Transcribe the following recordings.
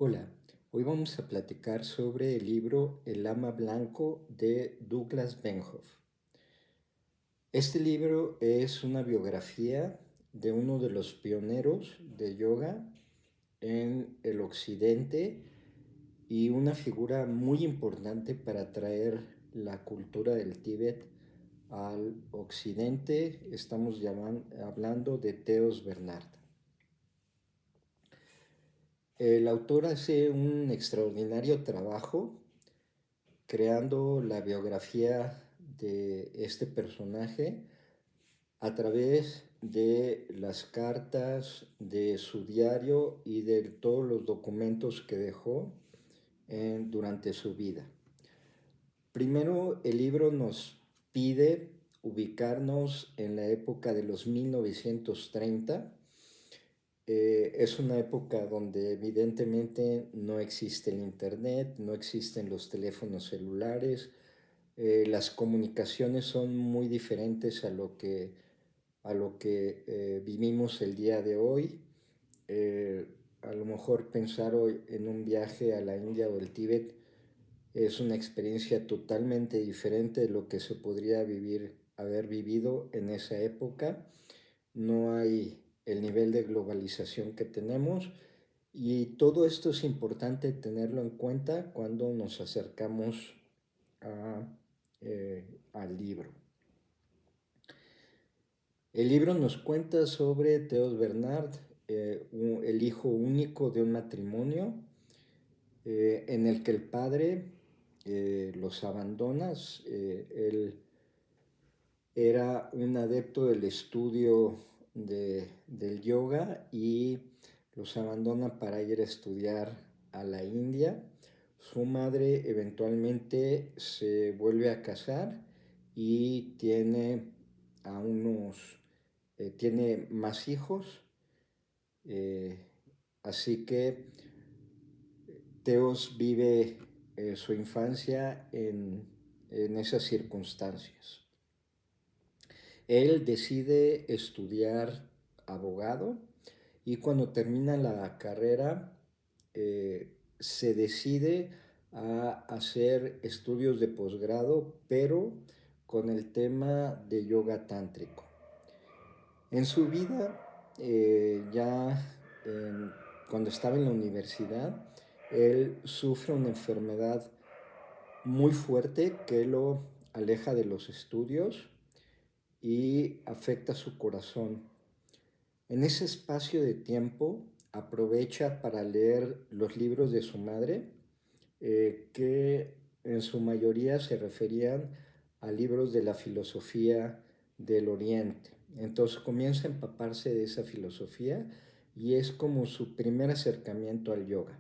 Hola, hoy vamos a platicar sobre el libro El Lama Blanco de Douglas Benhoff. Este libro es una biografía de uno de los pioneros de yoga en el occidente y una figura muy importante para traer la cultura del Tíbet al occidente. Estamos hablando de Teos Bernard. El autor hace un extraordinario trabajo creando la biografía de este personaje a través de las cartas, de su diario y de todos los documentos que dejó durante su vida. Primero, el libro nos pide ubicarnos en la época de los 1930. Es una época donde evidentemente no existe el internet, no existen los teléfonos celulares, las comunicaciones son muy diferentes a lo que vivimos el día de hoy. Eh, a lo mejor pensar hoy en un viaje a la India o el Tíbet es una experiencia totalmente diferente de lo que se podría haber vivido en esa época. No hay el nivel de globalización que tenemos y todo esto es importante tenerlo en cuenta cuando nos acercamos a, al libro. El libro nos cuenta sobre Teos Bernard, el hijo único de un matrimonio en el que el padre los abandona. Él era un adepto del estudio del yoga y los abandona para ir a estudiar a la India. Su madre eventualmente se vuelve a casar y tiene más hijos. eh, Así que Teos vive su infancia en esas circunstancias. Él decide estudiar abogado y cuando termina la carrera se decide a hacer estudios de posgrado, pero con el tema de yoga tántrico. En su vida, cuando estaba en la universidad, él sufre una enfermedad muy fuerte que lo aleja de los estudios y afecta su corazón. En ese espacio de tiempo aprovecha para leer los libros de su madre, que en su mayoría se referían a libros de la filosofía del Oriente. Entonces comienza a empaparse de esa filosofía y es como su primer acercamiento al yoga.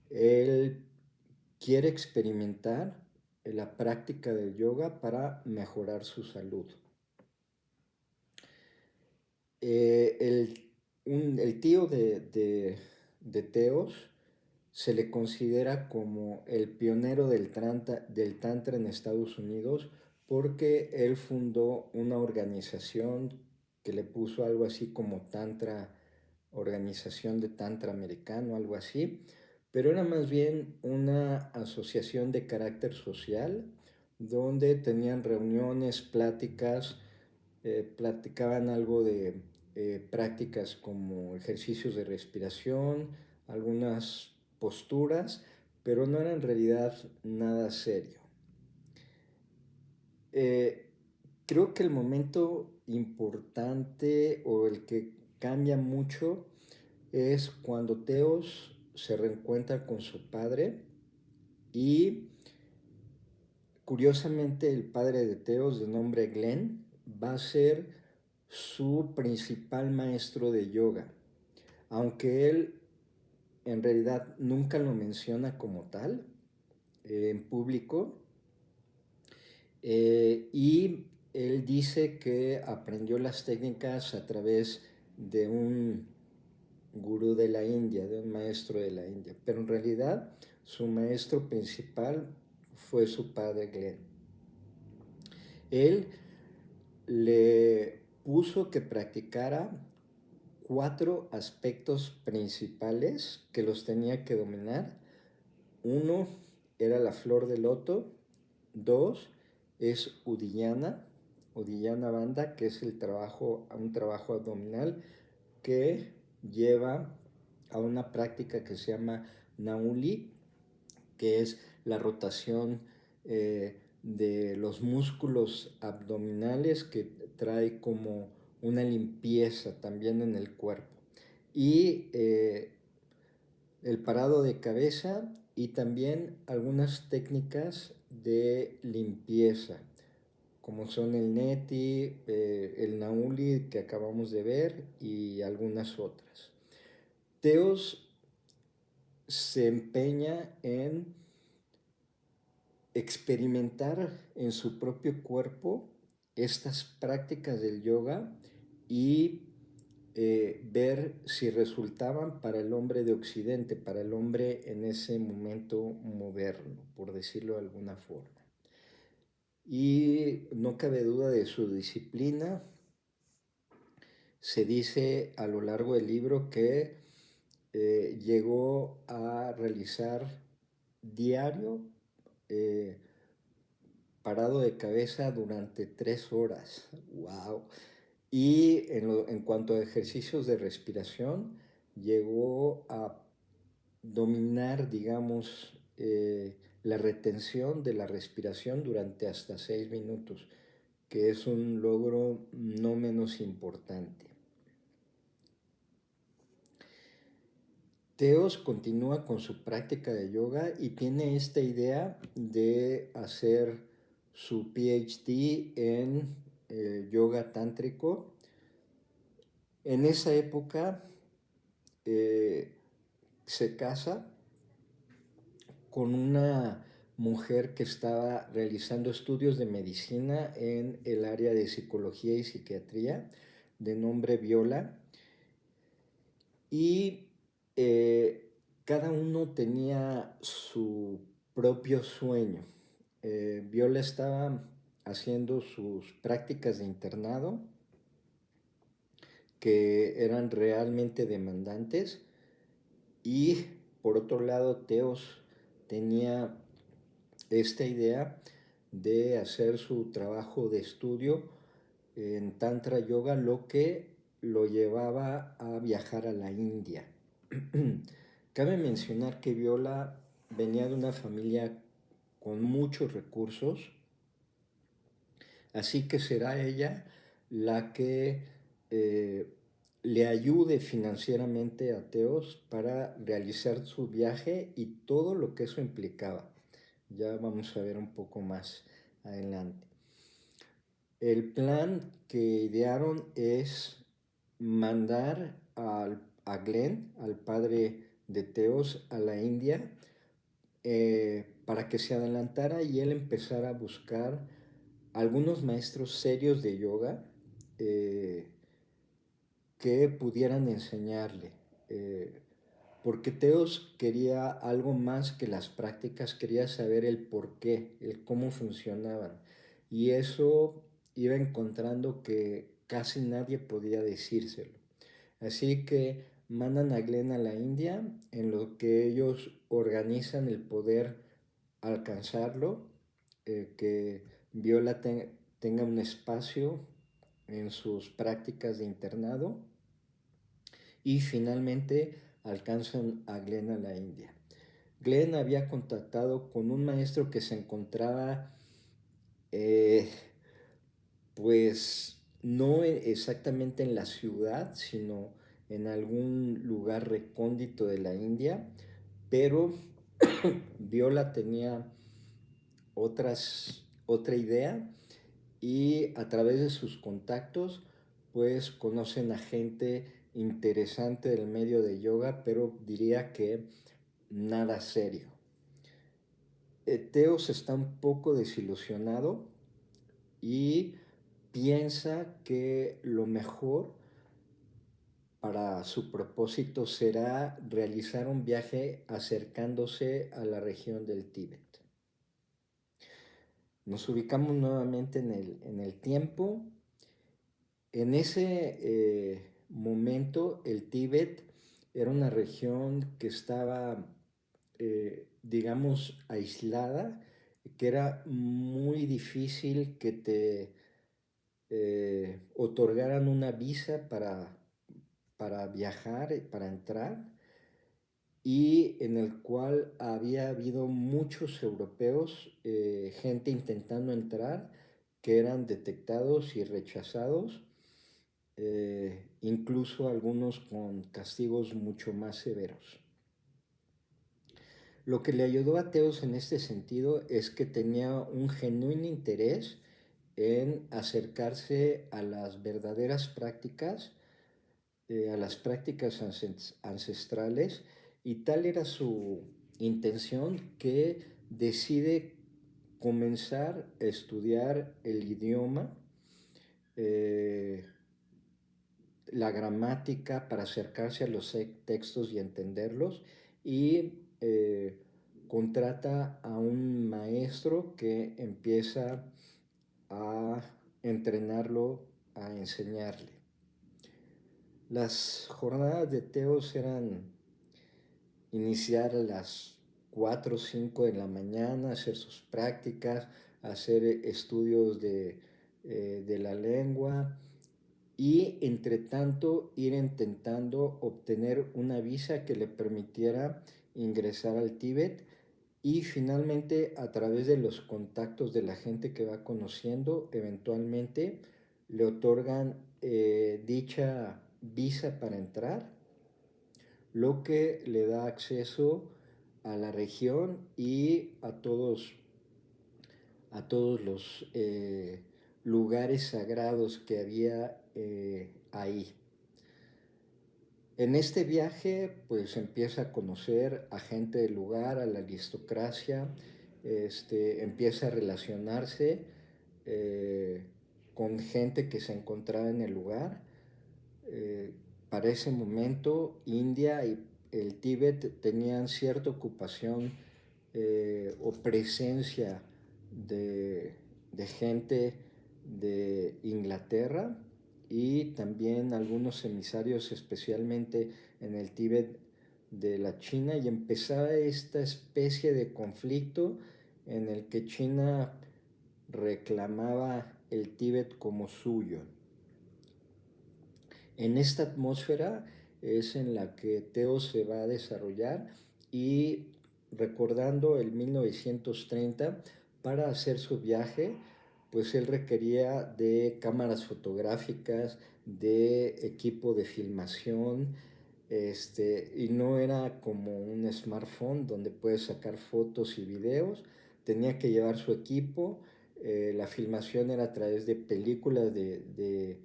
Él quiere experimentar la práctica del yoga para mejorar su salud. Eh, el, el tío de Teos se le considera como el pionero del Tantra en Estados Unidos porque él fundó una organización que le puso algo así como Tantra, Organización de Tantra Americano, algo así, pero era más bien una asociación de carácter social donde tenían reuniones, pláticas, platicaban algo de prácticas como ejercicios de respiración, algunas posturas, pero no era en realidad nada serio. Eh, Creo que el momento importante o el que cambia mucho es cuando Teos se reencuentra con su padre y curiosamente el padre de Teos, de nombre Glenn, va a ser su principal maestro de yoga, aunque él en realidad nunca lo menciona como tal en público. Y él dice que aprendió las técnicas a través de un gurú de la India, de un maestro de la India, pero en realidad su maestro principal fue su padre Glenn. Él le puso que practicara 4 aspectos principales que los tenía que dominar. Uno era la flor de loto. Dos es Uddiyana Bandha, que es un trabajo abdominal que lleva a una práctica que se llama Nauli, que es la rotación de los músculos abdominales, que trae como una limpieza también en el cuerpo. Y el parado de cabeza y también algunas técnicas de limpieza, como son el neti, el nauli que acabamos de ver y algunas otras. Teos se empeña en experimentar en su propio cuerpo estas prácticas del yoga y ver si resultaban para el hombre de Occidente, para el hombre en ese momento moderno, por decirlo de alguna forma. Y no cabe duda de su disciplina. Se dice a lo largo del libro que llegó a realizar diario parado de cabeza durante 3 horas. ¡Wow! Y en cuanto a ejercicios de respiración, llegó a dominar, digamos, la retención de la respiración durante hasta 6 minutos, que es un logro no menos importante. Teos continúa con su práctica de yoga y tiene esta idea de hacer su PhD en yoga tántrico. En esa época se casa con una mujer que estaba realizando estudios de medicina en el área de psicología y psiquiatría, de nombre Viola, y cada uno tenía su propio sueño. Viola estaba haciendo sus prácticas de internado, que eran realmente demandantes, y por otro lado Teos tenía esta idea de hacer su trabajo de estudio en Tantra Yoga, lo que lo llevaba a viajar a la India. Cabe mencionar que Viola venía de una familia con muchos recursos, así que será ella la que le ayude financieramente a Teos para realizar su viaje y todo lo que eso implicaba. Ya vamos a ver un poco más adelante. El plan que idearon es mandar a Glenn, al padre de Teos, a la India para que se adelantara y él empezara a buscar algunos maestros serios de yoga que pudieran enseñarle. Porque Teos quería algo más que las prácticas, quería saber el por qué, el cómo funcionaban. Y eso iba encontrando que casi nadie podía decírselo. Así que mandan a Glenn a la India, en lo que ellos organizan el poder alcanzarlo, que Viola tenga un espacio en sus prácticas de internado, y finalmente alcanzan a Glenn a la India. Glenn había contactado con un maestro que se encontraba pues no exactamente en la ciudad, sino en algún lugar recóndito de la India, pero Viola tenía otra idea, y a través de sus contactos pues conocen a gente interesante del medio de yoga, pero diría que nada serio. Teos está un poco desilusionado y piensa que lo mejor para su propósito será realizar un viaje acercándose a la región del Tíbet. Nos ubicamos nuevamente en el tiempo. En ese momento el Tíbet era una región que estaba, digamos, aislada, que era muy difícil que te otorgaran una visa para viajar, para entrar, y en el cual había habido muchos europeos, gente intentando entrar, que eran detectados y rechazados, incluso algunos con castigos mucho más severos. Lo que le ayudó a Teos en este sentido es que tenía un genuino interés en acercarse a las verdaderas prácticas, a las prácticas ancestrales, y tal era su intención que decide comenzar a estudiar el idioma, eh, la gramática para acercarse a los textos y entenderlos, y contrata a un maestro que empieza a entrenarlo, a enseñarle. Las jornadas de Teos eran iniciar a las 4 o 5 de la mañana, hacer sus prácticas, hacer estudios de la lengua, y entre tanto ir intentando obtener una visa que le permitiera ingresar al Tíbet, y finalmente a través de los contactos de la gente que va conociendo, eventualmente le otorgan dicha visa para entrar, lo que le da acceso a la región y a todos los lugares sagrados que había ahí. En este viaje pues empieza a conocer a gente del lugar, a la aristocracia, empieza a relacionarse eh, con gente que se encontraba en el lugar. Eh, para ese momento India y el Tíbet tenían cierta ocupación o presencia de, de gente de Inglaterra, y también algunos emisarios, especialmente en el Tíbet, de la China, y empezaba esta especie de conflicto en el que China reclamaba el Tíbet como suyo. En esta atmósfera es en la que Teo se va a desarrollar, y recordando el 1930, para hacer su viaje, pues él requería de cámaras fotográficas, de equipo de filmación, y no era como un smartphone donde puedes sacar fotos y videos. Tenía que llevar su equipo. La filmación era a través de películas de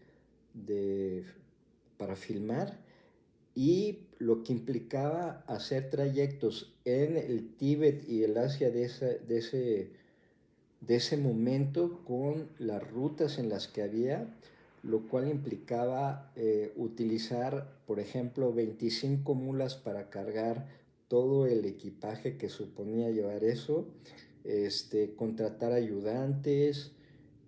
para filmar, y lo que implicaba hacer trayectos en el Tíbet y el Asia de ese momento, con las rutas en las que había, lo cual implicaba utilizar, por ejemplo, 25 mulas para cargar todo el equipaje que suponía llevar eso, contratar ayudantes,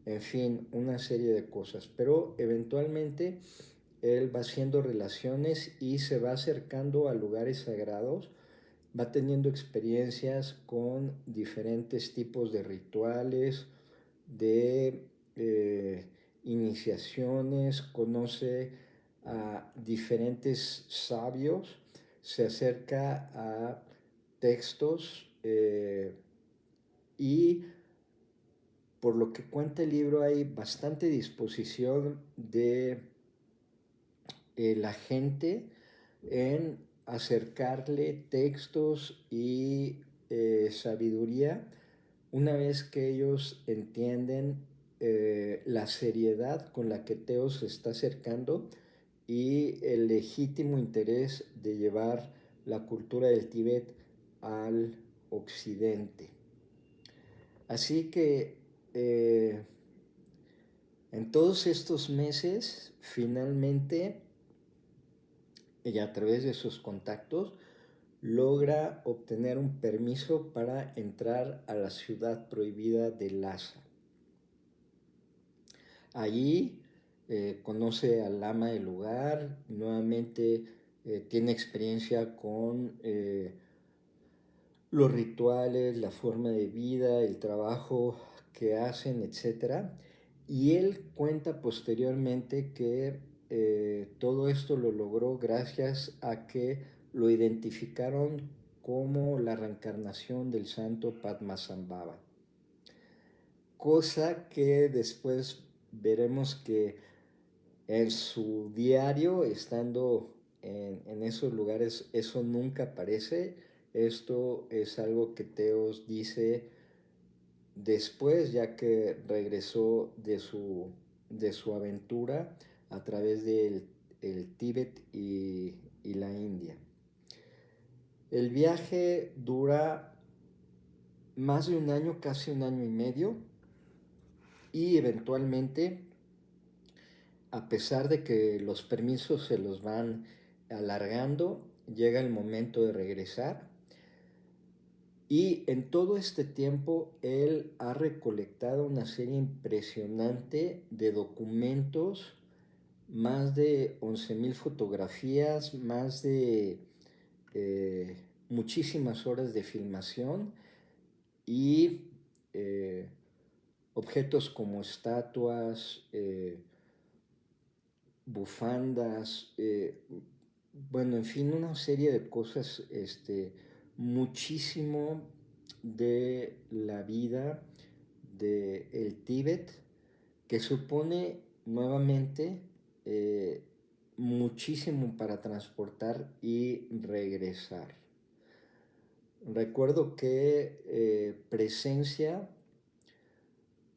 en fin, una serie de cosas. Pero eventualmente él va haciendo relaciones y se va acercando a lugares sagrados, va teniendo experiencias con diferentes tipos de rituales, de iniciaciones, conoce a diferentes sabios, se acerca a textos, y por lo que cuenta el libro hay bastante disposición de la gente en acercarle textos y sabiduría, una vez que ellos entienden la seriedad con la que Teo se está acercando, y el legítimo interés de llevar la cultura del Tíbet al occidente. Así que en todos estos meses, finalmente, y a través de sus contactos, logra obtener un permiso para entrar a la ciudad prohibida de Lhasa. Allí conoce al lama del lugar, nuevamente tiene experiencia con los rituales, la forma de vida, el trabajo que hacen, etcétera. Y él cuenta posteriormente que todo esto lo logró gracias a que lo identificaron como la reencarnación del santo Padmasambhava. Cosa que después veremos que en su diario, estando en esos lugares, eso nunca aparece. Esto es algo que Teos dice después, ya que regresó de su aventura a través del el Tíbet y la India. El viaje dura más de un año, casi un año y medio, y eventualmente, a pesar de que los permisos se los van alargando, llega el momento de regresar. Y en todo este tiempo él ha recolectado una serie impresionante de documentos, más de 11,000 fotografías, más de muchísimas horas de filmación y objetos como estatuas, bufandas, bueno, en fin, una serie de cosas, muchísimo de la vida del Tíbet, que supone nuevamente muchísimo para transportar y regresar. Recuerdo que presencia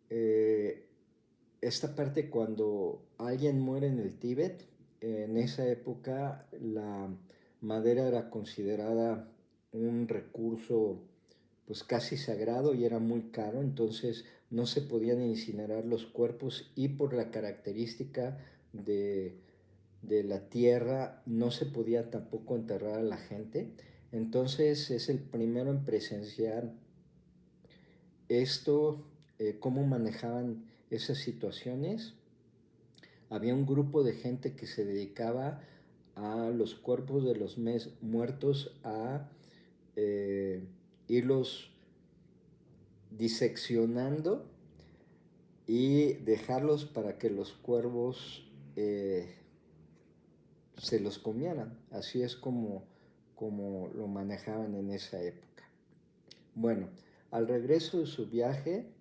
esta parte cuando alguien muere en el Tíbet. En esa época la madera era considerada un recurso pues casi sagrado y era muy caro, entonces no se podían incinerar los cuerpos y por la característica de la tierra no se podía tampoco enterrar a la gente. Entonces es el primero en presenciar esto, cómo manejaban esas situaciones. Había un grupo de gente que se dedicaba a los cuerpos de los muertos, a irlos diseccionando y dejarlos para que los cuervos se los comieran. Así es como lo manejaban en esa época. Bueno, al regreso de su viaje,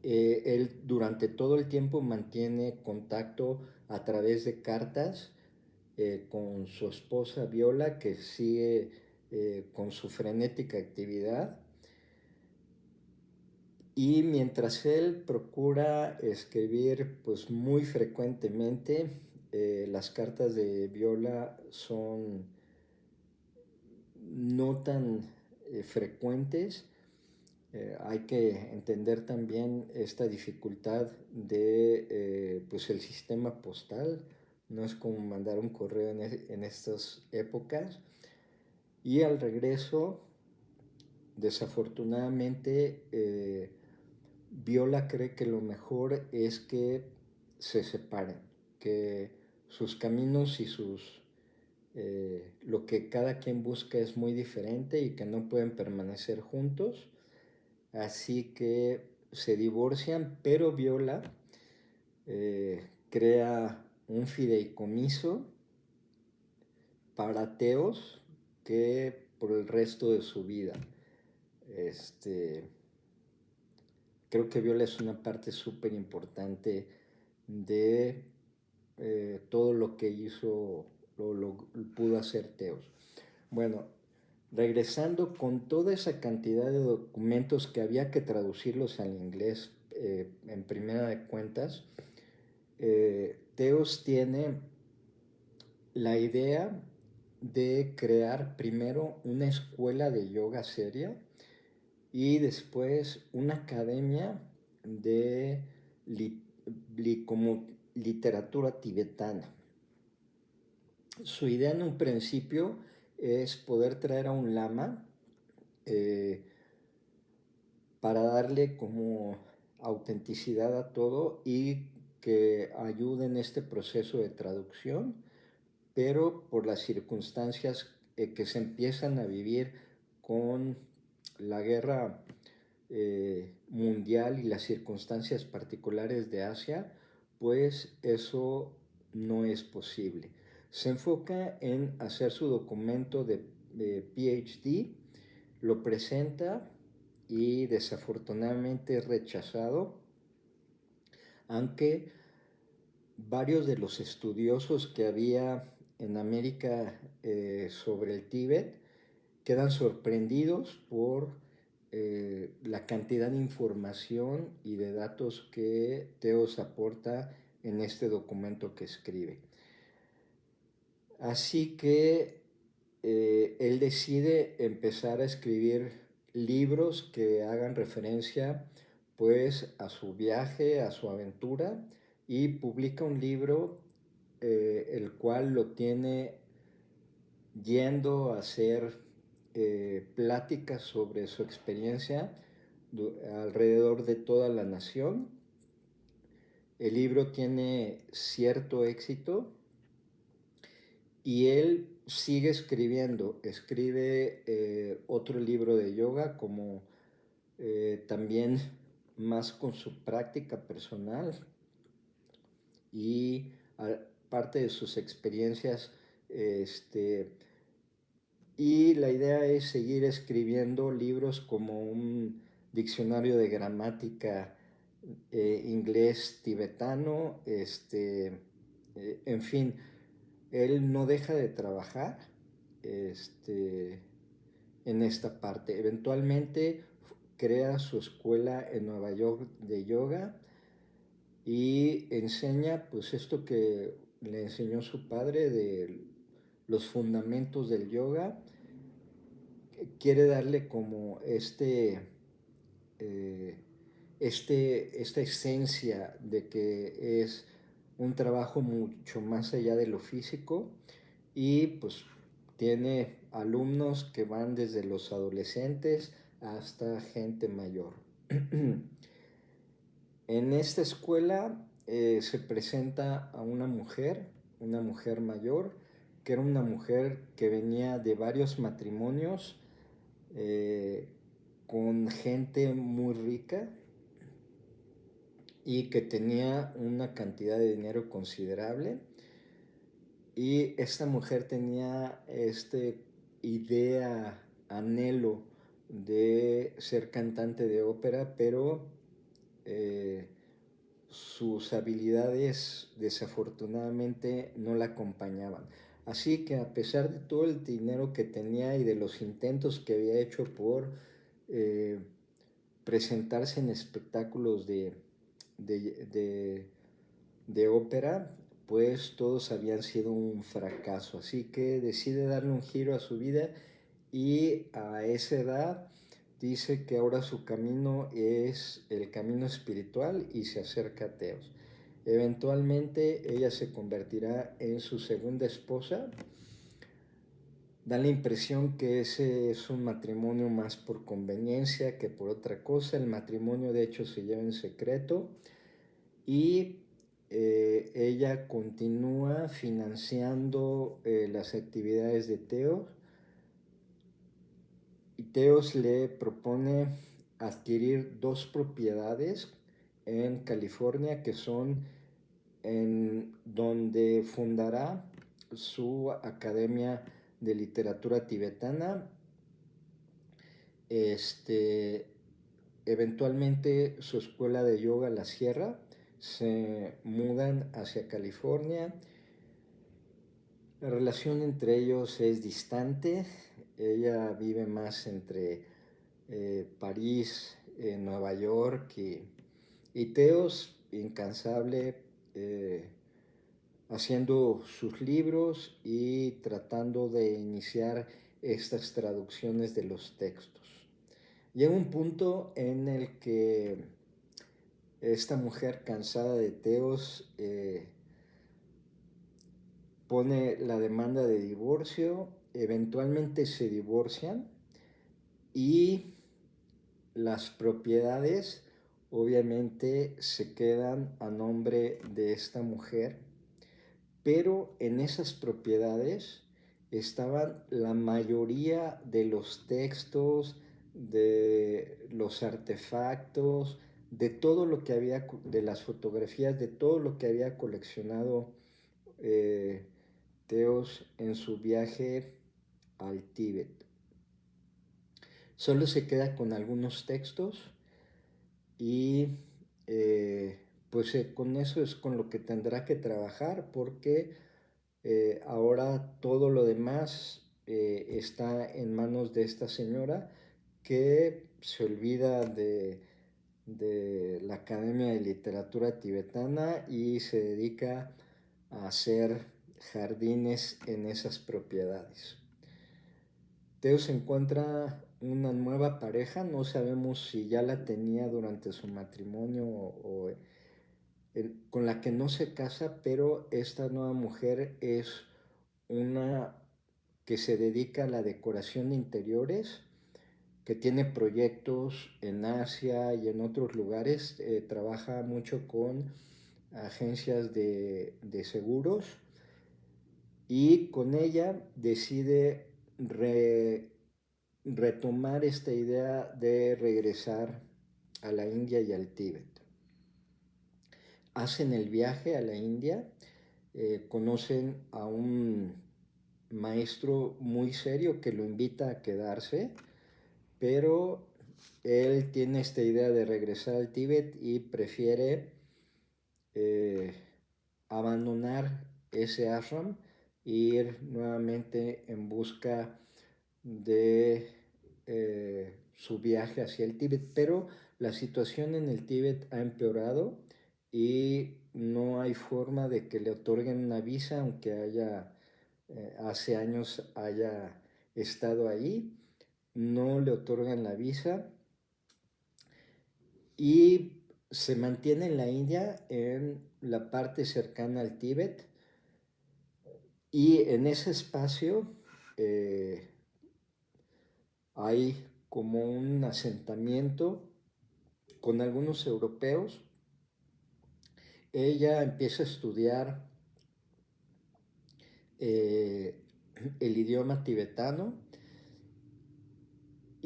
él durante todo el tiempo mantiene contacto a través de cartas con su esposa Viola, que sigue con su frenética actividad. Y mientras él procura escribir pues muy frecuentemente, las cartas de Viola son no tan frecuentes. Hay que entender también esta dificultad de pues el sistema postal. No es como mandar un correo en estas épocas. Y al regreso, desafortunadamente, Viola cree que lo mejor es que se separen, que sus caminos y lo que cada quien busca es muy diferente y que no pueden permanecer juntos. Así que se divorcian, pero Viola crea un fideicomiso para Teos que por el resto de su vida. Creo que Viola es una parte súper importante de todo lo que hizo, lo pudo hacer Teos. Bueno, regresando con toda esa cantidad de documentos que había que traducirlos al inglés, en primera de cuentas, Teos tiene la idea de crear primero una escuela de yoga seria y después una academia de como literatura tibetana. Su idea en un principio es poder traer a un lama para darle como autenticidad a todo y que ayuda en este proceso de traducción, pero por las circunstancias que se empiezan a vivir con la guerra mundial y las circunstancias particulares de Asia, pues eso no es posible. Se enfoca en hacer su documento de PhD, lo presenta y desafortunadamente es rechazado, aunque varios de los estudiosos que había en América sobre el Tíbet quedan sorprendidos por la cantidad de información y de datos que Teos aporta en este documento que escribe. Así que él decide empezar a escribir libros que hagan referencia pues a su viaje, a su aventura, y publica un libro el cual lo tiene yendo a hacer pláticas sobre su experiencia alrededor de toda la nación. El libro tiene cierto éxito y él sigue escribiendo. Escribe otro libro de yoga, como también más con su práctica personal y parte de sus experiencias. Y la idea es seguir escribiendo libros como un diccionario de gramática inglés tibetano. En fin, él no deja de trabajar en esta parte. Eventualmente crea su escuela en Nueva York de yoga y enseña pues esto que le enseñó su padre de los fundamentos del yoga. Quiere darle como esta esencia de que es un trabajo mucho más allá de lo físico, y pues tiene alumnos que van desde los adolescentes hasta gente mayor. En esta escuela se presenta a una mujer mayor, que era una mujer que venía de varios matrimonios con gente muy rica y que tenía una cantidad de dinero considerable. Y esta mujer tenía idea, anhelo de ser cantante de ópera, pero sus habilidades desafortunadamente no la acompañaban. Así que a pesar de todo el dinero que tenía y de los intentos que había hecho por presentarse en espectáculos de ópera, pues todos habían sido un fracaso. Así que decide darle un giro a su vida, y a esa edad dice que ahora su camino es el camino espiritual y se acerca a Teos. Eventualmente ella se convertirá en su segunda esposa. Da la impresión que ese es un matrimonio más por conveniencia que por otra cosa. El matrimonio de hecho se lleva en secreto, y ella continúa financiando las actividades de Teos, y Teos le propone adquirir 2 propiedades en California, que son en donde fundará su academia de literatura tibetana. Eventualmente su escuela de yoga la cierra, se mudan hacia California. La relación entre ellos es distante. Ella vive más entre París, Nueva York, y Teos, incansable, haciendo sus libros y tratando de iniciar estas traducciones de los textos. Llega un punto en el que esta mujer, cansada de Teos, pone la demanda de divorcio. Eventualmente se divorcian, y las propiedades obviamente se quedan a nombre de esta mujer, pero en esas propiedades estaban la mayoría de los textos, de los artefactos, de todo lo que había, de las fotografías, de todo lo que había coleccionado eh, Teos en su viaje al Tíbet. Solo se queda con algunos textos y pues con eso es con lo que tendrá que trabajar, porque ahora todo lo demás está en manos de esta señora, que se olvida de la Academia de Literatura Tibetana y se dedica a hacer jardines en esas propiedades. Teo se encuentra una nueva pareja, no sabemos si ya la tenía durante su matrimonio o con la que no se casa, pero esta nueva mujer es una que se dedica a la decoración de interiores, que tiene proyectos en Asia y en otros lugares, trabaja mucho con agencias de seguros, y con ella decide retomar esta idea de regresar a la India y al Tíbet. Hacen el viaje a la India, conocen a un maestro muy serio que lo invita a quedarse, pero él tiene esta idea de regresar al Tíbet y prefiere eh, abandonar ese ashram e ir nuevamente en busca de su viaje hacia el Tíbet. Pero la situación en el Tíbet ha empeorado y no hay forma de que le otorguen una visa, aunque hace años haya estado ahí. No le otorgan la visa y se mantiene en la India, en la parte cercana al Tíbet, y en ese espacio eh, hay como un asentamiento con algunos europeos. Ella empieza a estudiar eh, el idioma tibetano,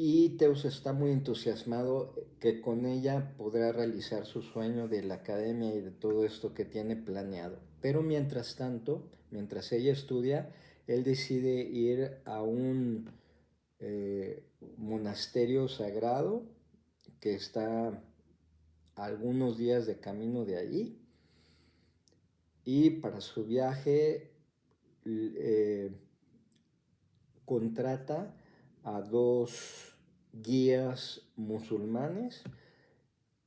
y Teus está muy entusiasmado que con ella podrá realizar su sueño de la academia y de todo esto que tiene planeado. Pero mientras tanto, mientras ella estudia, él decide ir a un monasterio sagrado que está a algunos días de camino de allí, y para su viaje eh, contrata a dos guías musulmanes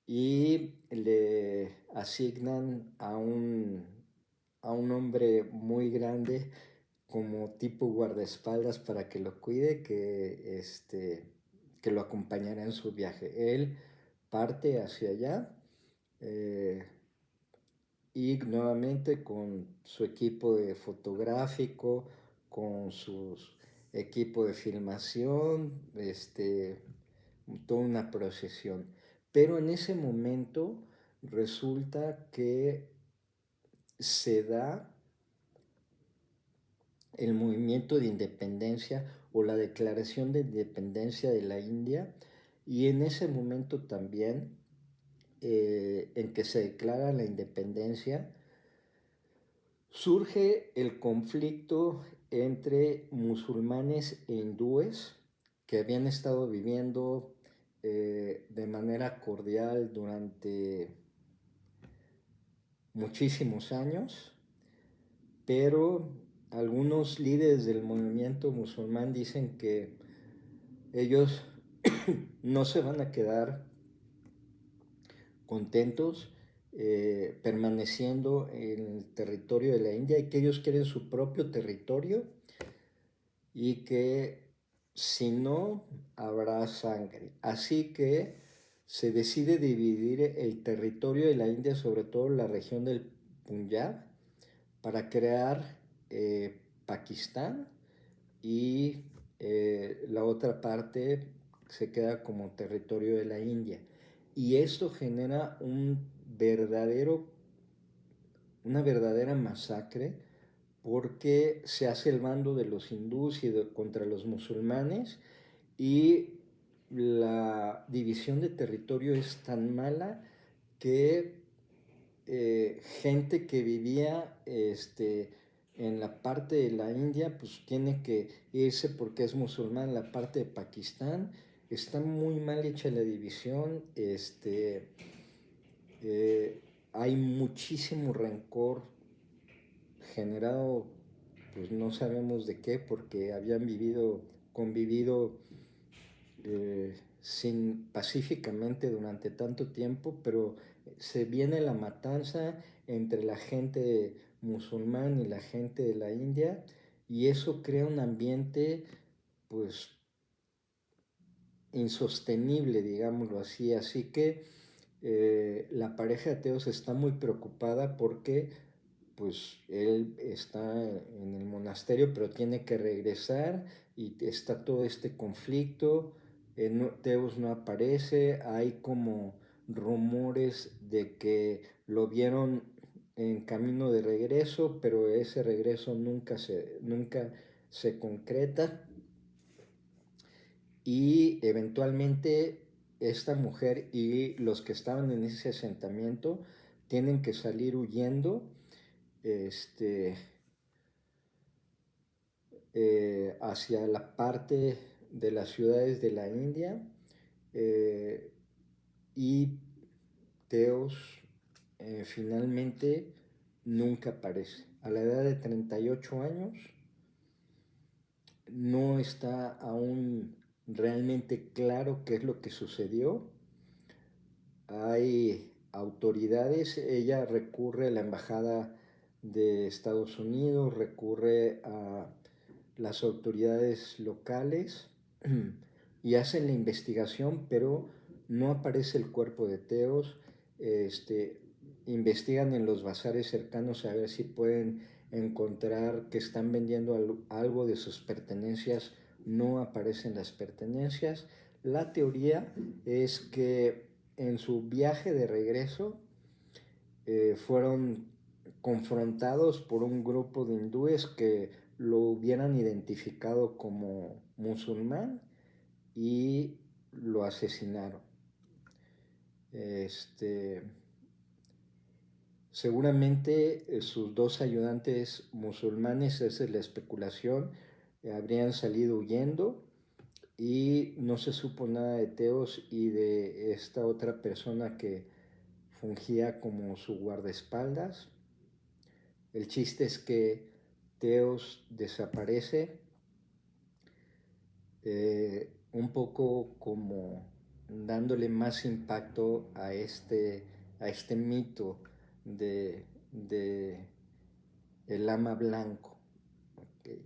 y le asignan a un hombre muy grande como tipo guardaespaldas para que lo cuide, que lo acompañará en su viaje. Él parte hacia allá eh, y nuevamente con su equipo de fotográfico, con su equipo de filmación, toda una procesión. Pero en ese momento resulta que se da el movimiento de independencia o la declaración de independencia de la India, y en ese momento también en que se declara la independencia, surge el conflicto entre musulmanes e hindúes que habían estado viviendo de manera cordial durante muchísimos años, pero algunos líderes del movimiento musulmán dicen que ellos no se van a quedar contentos permaneciendo en el territorio de la India, y que ellos quieren su propio territorio, y que si no habrá sangre. Así que se decide dividir el territorio de la India, sobre todo la región del Punjab, para crear Pakistán, y la otra parte se queda como territorio de la India. y esto genera una verdadera masacre porque se hace el bando de los hindús contra los musulmanes y la división de territorio es tan mala que gente que vivía en la parte de la India, pues tiene que irse porque es musulmán. La parte de Pakistán está muy mal hecha la división. Hay muchísimo rencor generado, pues no sabemos de qué, porque habían convivido pacíficamente durante tanto tiempo, pero se viene la matanza entre la gente musulmán y la gente de la India, y eso crea un ambiente pues insostenible, digámoslo así. Así que la pareja de ateos está muy preocupada porque pues él está en el monasterio, pero tiene que regresar y está todo este conflicto. Teos no aparece, hay como rumores de que lo vieron en camino de regreso, pero ese regreso nunca se concreta, y eventualmente esta mujer y los que estaban en ese asentamiento tienen que salir huyendo este, hacia la parte de las ciudades de la India, eh, y Teos finalmente nunca aparece. A la edad de 38 años no está aún realmente claro qué es lo que sucedió. Hay autoridades, ella recurre a la embajada de Estados Unidos, recurre a las autoridades locales y hacen la investigación, pero no aparece el cuerpo de Teos. Este, Investigan en los bazares cercanos a ver si pueden encontrar que están vendiendo algo de sus pertenencias. No aparecen las pertenencias. La teoría es que en su viaje de regreso fueron confrontados por un grupo de hindúes que lo hubieran identificado como musulmán y lo asesinaron. Seguramente sus dos ayudantes musulmanes, esa es la especulación, habrían salido huyendo y no se supo nada de Teos y de esta otra persona que fungía como su guardaespaldas. El chiste es que Teos desaparece, un poco como dándole más impacto a este mito de el lama blanco. Okay.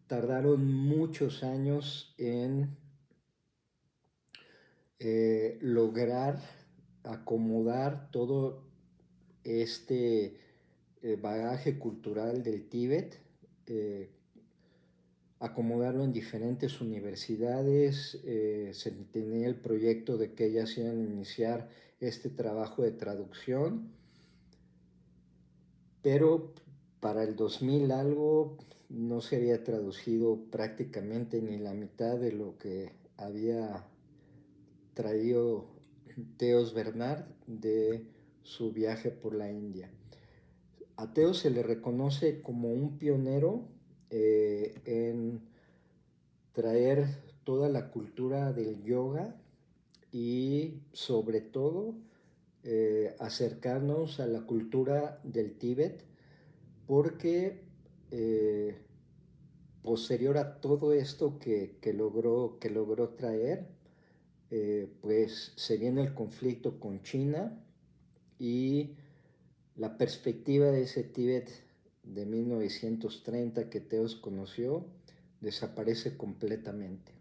Tardaron muchos años en lograr acomodar todo este bagaje cultural del Tíbet, acomodarlo en diferentes universidades. Se tenía el proyecto de que ellas iban a iniciar este trabajo de traducción, pero para el 2000 algo no se había traducido prácticamente ni la mitad de lo que había traído Teos Bernard de su viaje por la India. A Teos se le reconoce como un pionero en traer toda la cultura del yoga y sobre todo acercarnos a la cultura del Tíbet, porque posterior a todo esto que logró traer, pues se viene el conflicto con China y la perspectiva de ese Tíbet de 1930 que Teos conoció desaparece completamente.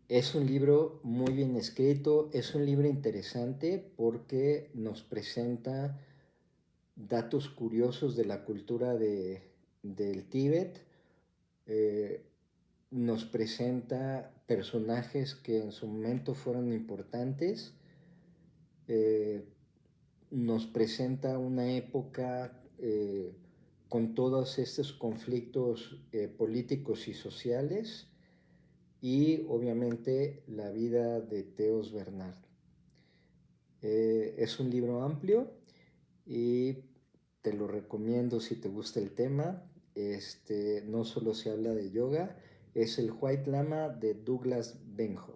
Es un libro muy bien escrito, es un libro interesante porque nos presenta datos curiosos de la cultura del Tíbet. nos presenta personajes que en su momento fueron importantes, eh, nos presenta una época con todos estos conflictos políticos y sociales y obviamente la vida de Teos Bernard. Es un libro amplio y te lo recomiendo si te gusta el tema. No solo se habla de yoga, es el White Lama de Douglas Benhoff.